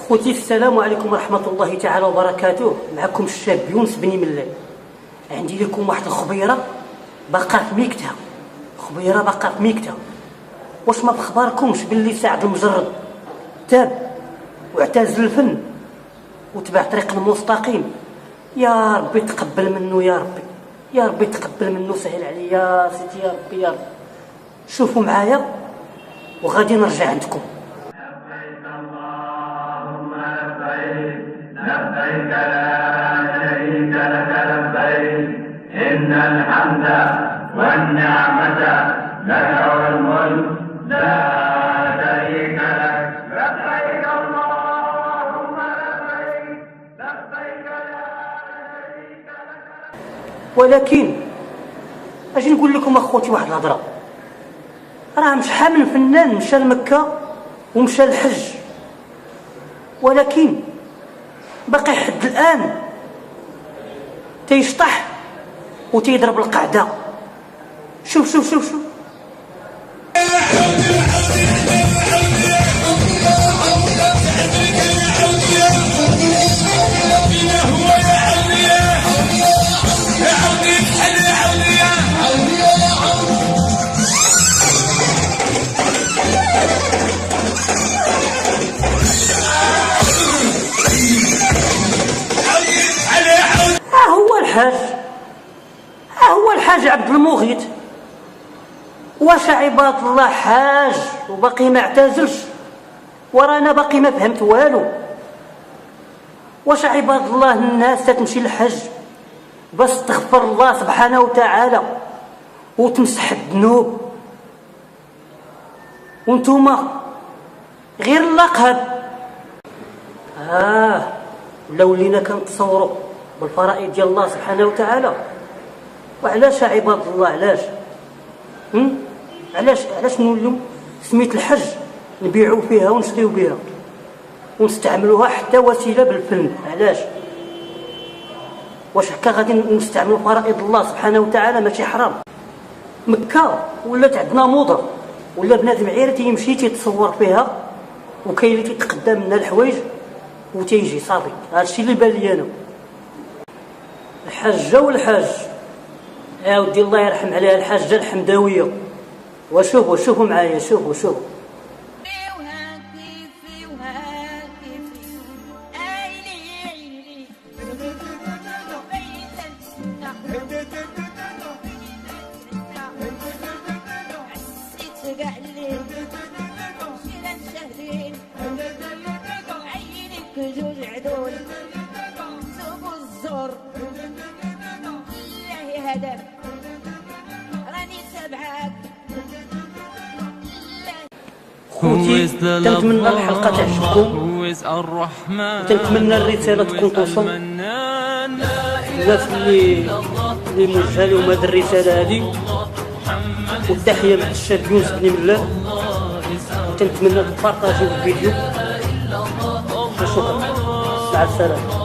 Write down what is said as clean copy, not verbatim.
خوتي السلام عليكم ورحمة الله تعالى وبركاته. معكم الشاب يونس بني ملال. عندي لكم واحد الخبيرة باقا في ميكتها، خبيرة باقا في ميكتها. واش ما بخباركمش باللي سعد المجرد تاب واعتزل الفن وتبع طريق المستقيم؟ يا ربي تقبل منه، يا ربي يا ربي تقبل منه، سهل عليا يا سيدي، يا ربي يا ربي. شوفوا معايا وغادي نرجع عندكم. لبيك اللهم لبيك، لبيك لا شريك لك لبيك، إن الحمد والنعمة لك والملك لا شريك لك. لبيك اللهم لبيك، لبيك لا شريك لك. ولكن اجي نقول لكم اخوتي واحد الهضره، راه شحال من فنان مشى لمكه ومشى للحج، ولكن باقي حد الان تيشطح وتيضرب القعده. شوف شوف شوف شوف هو الحاج عبد المغيث. واش عباد الله حاج وباقي ما اعتزلش؟ ورانا باقي ما فهمت والو. واش عباد الله الناس تمشي للحج بس تغفر الله سبحانه وتعالى وتمسح الذنوب، وانتوما غير اللقب؟ ولا ولينا كنتصوروا بالفرائض ديال الله سبحانه وتعالى. وعلاش عباد الله علاش علاش نوليو سميت الحج نبيعوا فيها ونشريو بها ونستعملوها حتى وسيله بالفن؟ علاش؟ واش هكا غادي نستعملوا فرائض الله سبحانه وتعالى؟ ماشي حرام؟ مكه ولات عندنا موضه، ولا بنادم غير تيمشي تيتصور فيها وكاين اللي تيتقدم منها الحوايج وتيجي صافي. هادشي اللي بان لي انا. الحجه والحاج، يا ودي الله يرحم عليها الحاجه الحمداويه. وشوفوا معايا، شوفوا خوتي، تنتمنى الحلقه تعجبكم، وتنتمنى الرساله تكون توصل الناس اللي موجهه لهم هذه الرساله هذه. والتحيه مع الشاب يونس بن ملال، وتنتمنى تبارطاجيو الفيديو. شكرا، مع السلامه.